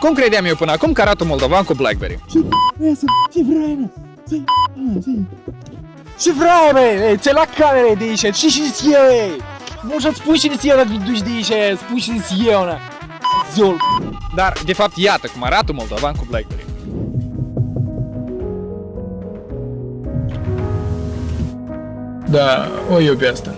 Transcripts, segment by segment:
Cum credeam eu până acum că arată un moldovan cu Blackberry? Ce vrei, Ce vrei, bă? Ți-ai la camere de aici, și eu, nu să-ți spui și eu dacă duci de aici, spui și eu, na. Ziol. Dar, de fapt, iată cum arată un moldovan cu Blackberry. Da, o iubi asta.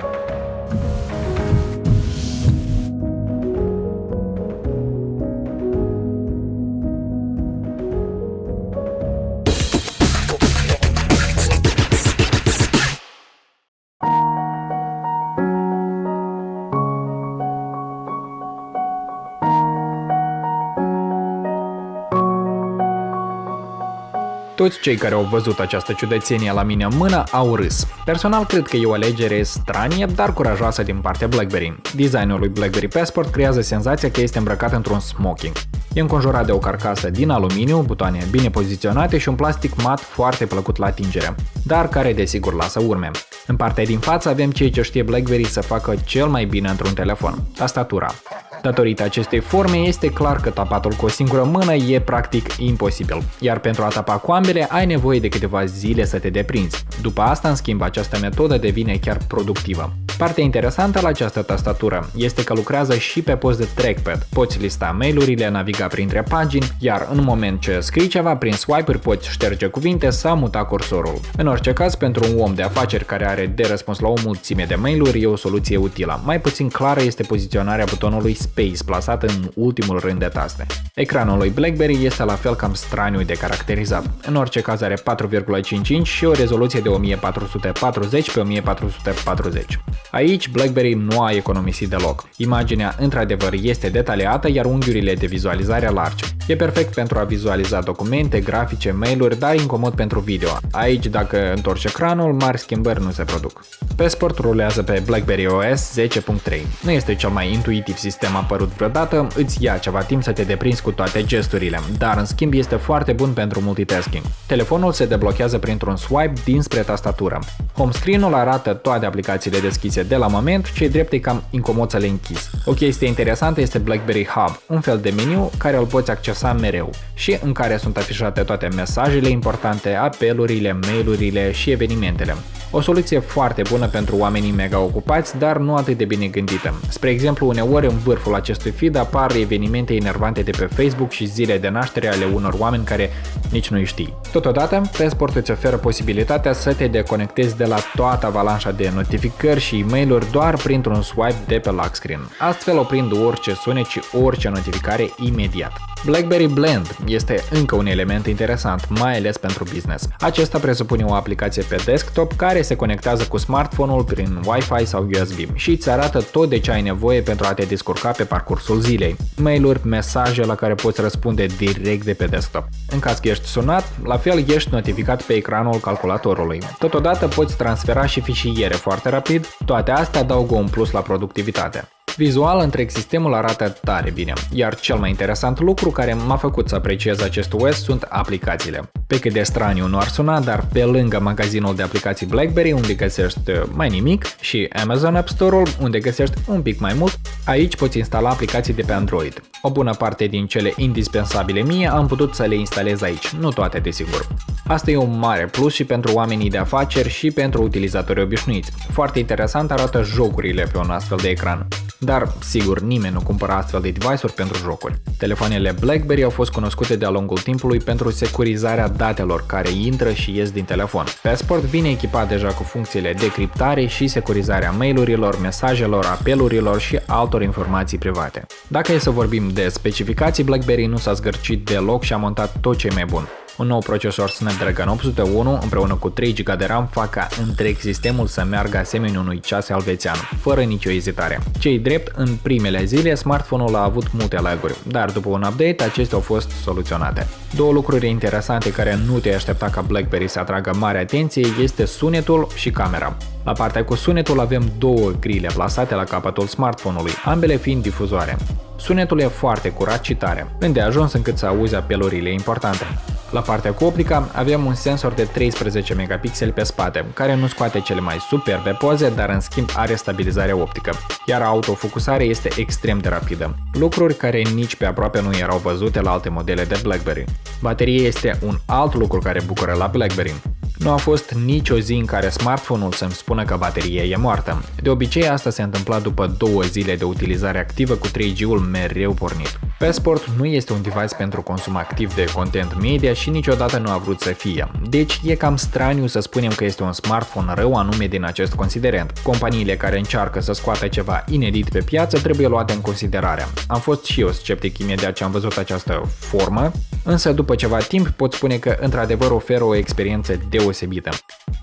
Toți cei care au văzut această ciudățenie la mine în mână au râs. Personal cred că e o alegere stranie, dar curajoasă din partea Blackberry. Designul lui Blackberry Passport creează senzația că este îmbrăcat într-un smoking. E înconjurat de o carcasă din aluminiu, butoane bine poziționate și un plastic mat foarte plăcut la atingere, dar care desigur lasă urme. În partea din față avem ceea ce știe Blackberry să facă cel mai bine într-un telefon, tastatura. Datorită acestei forme, este clar că tapatul cu o singură mână e practic imposibil, iar pentru a tapa cu ambele ai nevoie de câteva zile să te deprinzi. După asta, în schimb, această metodă devine chiar productivă. Partea interesantă la această tastatură este că lucrează și pe post de trackpad. Poți lista mail-urile, naviga printre pagini, iar în moment ce scrii ceva, prin swipe-uri poți șterge cuvinte sau muta cursorul. În orice caz, pentru un om de afaceri care are de răspuns la o mulțime de mail-uri, e o soluție utilă. Mai puțin clară este poziționarea butonului Space, plasat în ultimul rând de taste. Ecranul lui Blackberry este la fel cam straniu de caracterizat. În orice caz are 4,5 inch și o rezoluție de 1440 pe 1440. Aici Blackberry nu a economisit deloc. Imaginea într-adevăr este detaliată, iar unghiurile de vizualizare largi. E perfect pentru a vizualiza documente, grafice, mail-uri, dar incomod pentru video. Aici, dacă întorci ecranul, mari schimbări nu se produc. Passport rulează pe Blackberry OS 10.3. Nu este cel mai intuitiv sistem apărut vreodată, îți ia ceva timp să te deprinzi cu toate gesturile, dar în schimb este foarte bun pentru multitasking. Telefonul se deblochează printr-un swipe dinspre tastatură. Home screen-ul arată toate aplicațiile deschise de la moment, ce drept e cam incomod să le închizi. O chestie interesantă este Blackberry Hub, un fel de meniu care îl poți accesa mereu și în care sunt afișate toate mesajele importante, apelurile, mail-urile și evenimentele. O soluție foarte bună pentru oamenii mega ocupați, dar nu atât de bine gândită. Spre exemplu, uneori în vârful acestui feed apar evenimente enervante de pe Facebook și zile de naștere ale unor oameni care nici nu îi știi. Totodată, Passport îți oferă posibilitatea să te deconectezi de la toată avalanșa de notificări și e-mail-uri doar printr-un swipe de pe lock screen, astfel oprind orice sunet și orice notificare imediat. Blackberry Blend este încă un element interesant, mai ales pentru business. Acesta presupune o aplicație pe desktop care se conectează cu smartphone-ul prin Wi-Fi sau USB și îți arată tot de ce ai nevoie pentru a te descurca pe parcursul zilei. Mail-uri, mesaje la care poți răspunde direct de pe desktop. În caz că ești sunat, la fel ești notificat pe ecranul calculatorului. Totodată poți transfera și fișiere foarte rapid, toate astea adaugă un plus la productivitate. Vizual, întreg sistemul arată tare bine, iar cel mai interesant lucru care m-a făcut să apreciez acest OS sunt aplicațiile. Pe cât de straniu nu ar suna, dar pe lângă magazinul de aplicații Blackberry, unde găsești mai nimic, și Amazon App Store-ul, unde găsești un pic mai mult, aici poți instala aplicații de pe Android. O bună parte din cele indispensabile mie am putut să le instalez aici, nu toate desigur. Asta e un mare plus și pentru oamenii de afaceri și pentru utilizatorii obișnuiți. Foarte interesant arată jocurile pe un astfel de ecran. Dar, sigur, nimeni nu cumpără astfel de device-uri pentru jocuri. Telefoanele Blackberry au fost cunoscute de-a lungul timpului pentru securizarea datelor care intră și ies din telefon. Passport vine echipat deja cu funcțiile de criptare și securizarea mail-urilor, mesajelor, apelurilor și altor informații private. Dacă e să vorbim de specificații, Blackberry nu s-a zgârcit deloc și a montat tot ce e mai bun. Un nou procesor Snapdragon 801 împreună cu 3 GB de RAM fac ca întreg sistemul să meargă asemenea unui ceas elvețian, fără nicio ezitare. Cei drept, în primele zile, smartphone-ul a avut multe lag-uri, dar după un update, acestea au fost soluționate. Două lucruri interesante care nu te-ai aștepta ca Blackberry să atragă mare atenție este sunetul și camera. La partea cu sunetul avem două grile plasate la capătul smartphone-ului, ambele fiind difuzoare. Sunetul e foarte curat și tare, îndeajuns încât să auzi apelurile importante. La partea cu optica avem un sensor de 13 megapixeli pe spate, care nu scoate cele mai superbe poze, dar în schimb are stabilizare optică, iar autofocusarea este extrem de rapidă, lucruri care nici pe aproape nu erau văzute la alte modele de BlackBerry. Bateria este un alt lucru care bucură la BlackBerry. Nu a fost nicio zi în care smartphone-ul să-mi spună că bateria e moartă. De obicei asta se întâmpla după 2 zile de utilizare activă cu 3G-ul mereu pornit. Passport nu este un device pentru consum activ de content media și niciodată nu a vrut să fie. Deci e cam straniu să spunem că este un smartphone rău anume din acest considerent. Companiile care încearcă să scoată ceva inedit pe piață trebuie luate în considerare. Am fost și eu sceptic imediat ce am văzut această formă, însă după ceva timp pot spune că într-adevăr oferă o experiență deosebită.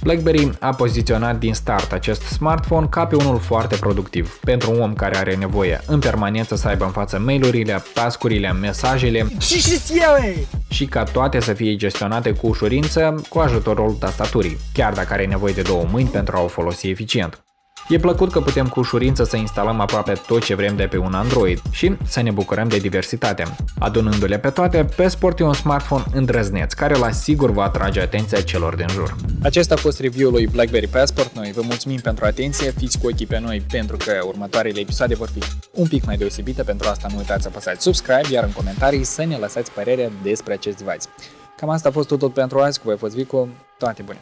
BlackBerry a poziționat din start acest smartphone ca pe unul foarte productiv, pentru un om care are nevoie în permanență să aibă în față mail-urile, task-urile, mesajele și ca toate să fie gestionate cu ușurință cu ajutorul tastaturii, chiar dacă are nevoie de 2 mâini pentru a o folosi eficient. E plăcut că putem cu ușurință să instalăm aproape tot ce vrem de pe un Android și să ne bucurăm de diversitate. Adunându-le pe toate, Passport e un smartphone îndrăzneț, care la sigur va atrage atenția celor din jur. Acesta a fost review-ul lui Blackberry Passport. Noi vă mulțumim pentru atenție, fiți cu ochii pe noi pentru că următoarele episoade vor fi un pic mai deosebite. Pentru asta nu uitați să apăsați subscribe, iar în comentarii să ne lăsați părerea despre acest device. Cam asta a fost tot pentru azi, cu voi a fost Vico, toate bune!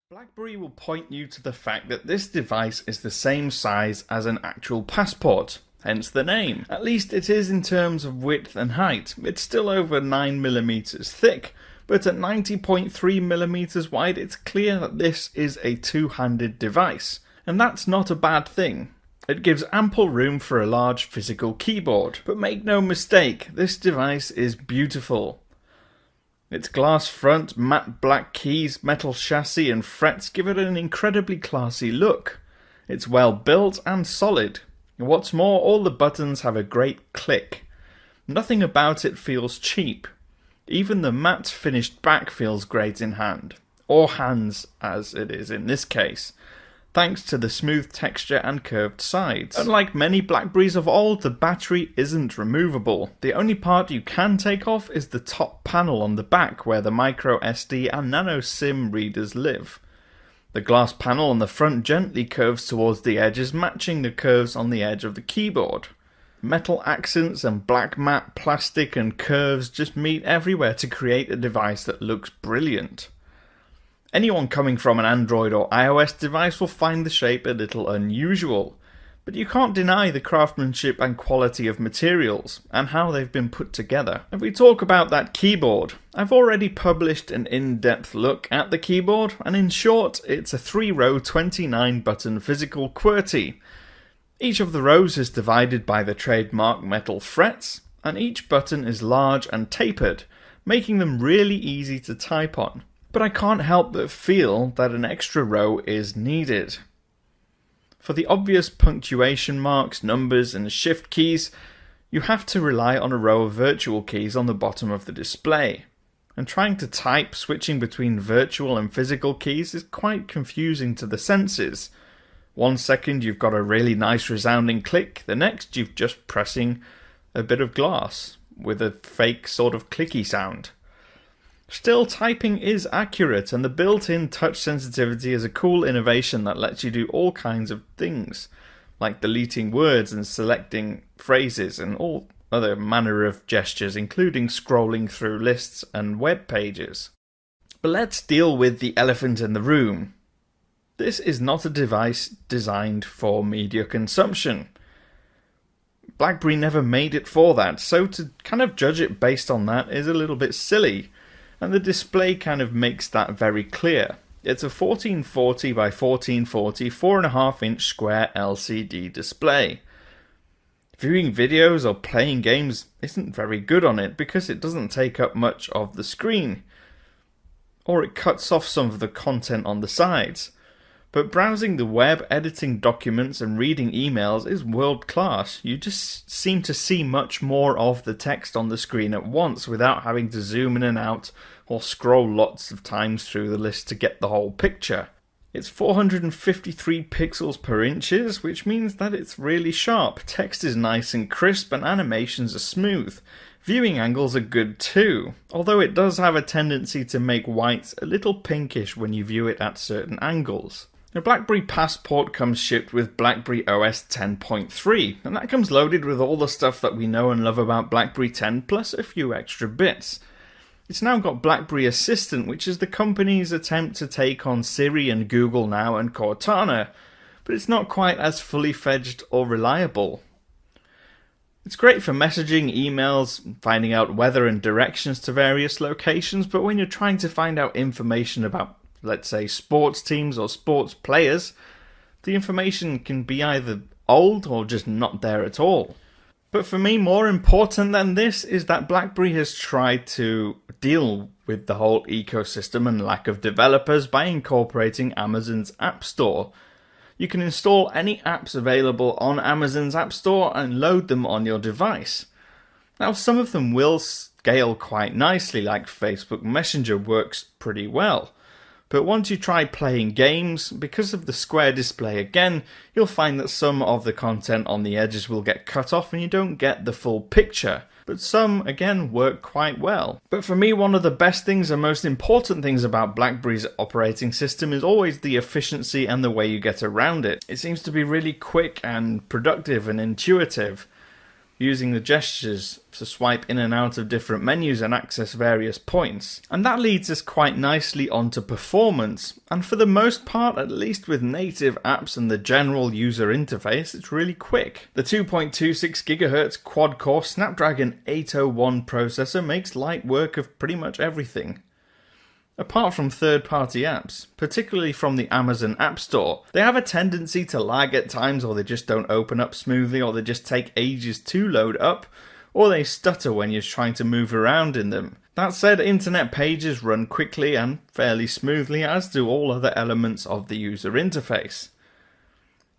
BlackBerry will point you to the fact that this device is the same size as an actual passport, hence the name. At least it is in terms of width and height. It's still over 9mm thick, but at 90.3mm wide it's clear that this is a two-handed device. And that's not a bad thing. It gives ample room for a large physical keyboard. But make no mistake, this device is beautiful. Its glass front, matte black keys, metal chassis and frets give it an incredibly classy look. It's well built and solid. What's more, all the buttons have a great click. Nothing about it feels cheap. Even the matte finished back feels great in hand. Or hands, as it is in this case, thanks to the smooth texture and curved sides. Unlike many Blackberries of old, the battery isn't removable. The only part you can take off is the top panel on the back where the micro SD and nano SIM readers live. The glass panel on the front gently curves towards the edges, matching the curves on the edge of the keyboard. Metal accents and black matte plastic and curves just meet everywhere to create a device that looks brilliant. Anyone coming from an Android or iOS device will find the shape a little unusual, but you can't deny the craftsmanship and quality of materials and how they've been put together. If we talk about that keyboard, I've already published an in-depth look at the keyboard, and in short, it's a 3-row 29-button physical QWERTY. Each of the rows is divided by the trademark metal frets, and each button is large and tapered, making them really easy to type on. But I can't help but feel that an extra row is needed. For the obvious punctuation marks, numbers and shift keys, you have to rely on a row of virtual keys on the bottom of the display. And trying to type switching between virtual and physical keys is quite confusing to the senses. 1 second you've got a really nice resounding click, the next you're just pressing a bit of glass with a fake sort of clicky sound. Still, typing is accurate, and the built-in touch sensitivity is a cool innovation that lets you do all kinds of things, like deleting words and selecting phrases and all other manner of gestures, including scrolling through lists and web pages. But let's deal with the elephant in the room. This is not a device designed for media consumption. BlackBerry never made it for that, so to kind of judge it based on that is a little bit silly. And the display kind of makes that very clear. It's a 1440 by 1440 4.5-inch square LCD display. Viewing videos or playing games isn't very good on it because it doesn't take up much of the screen, or it cuts off some of the content on the sides. But browsing the web, editing documents, and reading emails is world class. You just seem to see much more of the text on the screen at once without having to zoom in and out or scroll lots of times through the list to get the whole picture. It's 453 pixels per inches, which means that it's really sharp. Text is nice and crisp, and animations are smooth. Viewing angles are good too, although it does have a tendency to make whites a little pinkish when you view it at certain angles. The BlackBerry Passport comes shipped with BlackBerry OS 10.3, and that comes loaded with all the stuff that we know and love about BlackBerry 10 plus a few extra bits. It's now got BlackBerry Assistant, which is the company's attempt to take on Siri and Google Now and Cortana, but it's not quite as fully fledged or reliable. It's great for messaging, emails, finding out weather and directions to various locations, but when you're trying to find out information about, let's say, sports teams or sports players, the information can be either old or just not there at all. But for me, more important than this is that BlackBerry has tried to deal with the whole ecosystem and lack of developers by incorporating Amazon's App Store. You can install any apps available on Amazon's App Store and load them on your device. Now, some of them will scale quite nicely, like Facebook Messenger works pretty well. But once you try playing games, because of the square display again, you'll find that some of the content on the edges will get cut off and you don't get the full picture. But some, again, work quite well. But for me, one of the best things and most important things about BlackBerry's operating system is always the efficiency and the way you get around it. It seems to be really quick and productive and intuitive, using the gestures to swipe in and out of different menus and access various points. And that leads us quite nicely onto performance, and for the most part, at least with native apps and the general user interface, it's really quick. The 2.26 GHz quad-core Snapdragon 801 processor makes light work of pretty much everything. Apart from third-party apps, particularly from the Amazon App Store, they have a tendency to lag at times, or they just don't open up smoothly, or they just take ages to load up, or they stutter when you're trying to move around in them. That said, internet pages run quickly and fairly smoothly, as do all other elements of the user interface.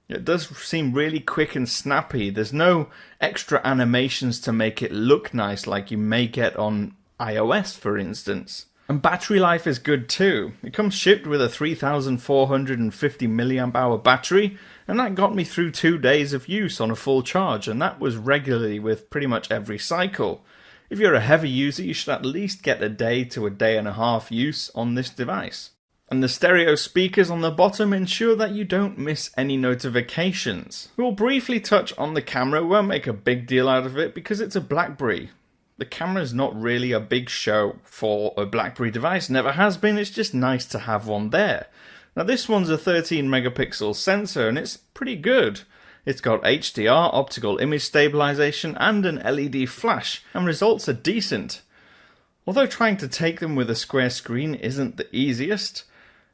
It does seem really quick and snappy. There's no extra animations to make it look nice like you may get on iOS, for instance. And battery life is good too. It comes shipped with a 3450 mAh battery, and that got me through 2 days of use on a full charge, and that was regularly with pretty much every cycle. If you're a heavy user, you should at least get a day to a day and a half use on this device. And the stereo speakers on the bottom ensure that you don't miss any notifications. We'll briefly touch on the camera. We won't make a big deal out of it because it's a BlackBerry. The camera is not really a big show for a BlackBerry device, never has been, it's just nice to have one there. Now this one's a 13 megapixel sensor and it's pretty good. It's got HDR, optical image stabilization and an LED flash, and results are decent. Although trying to take them with a square screen isn't the easiest,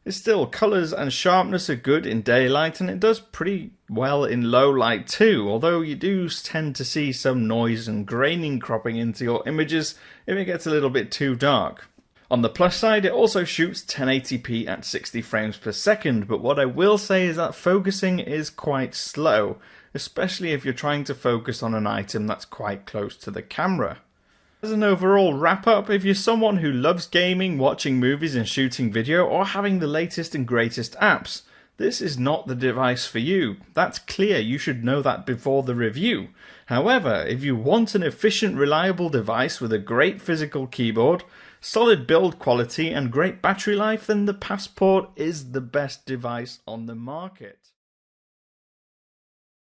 it's still colours and sharpness are good in daylight, and it does pretty well in low light too, although you do tend to see some noise and graining cropping into your images if it gets a little bit too dark. On the plus side, it also shoots 1080p at 60 frames per second, but what I will say is that focusing is quite slow, especially if you're trying to focus on an item that's quite close to the camera. As an overall wrap-up, if you're someone who loves gaming, watching movies and shooting video, or having the latest and greatest apps, this is not the device for you. That's clear, you should know that before the review. However, if you want an efficient, reliable device with a great physical keyboard, solid build quality and great battery life, then the Passport is the best device on the market.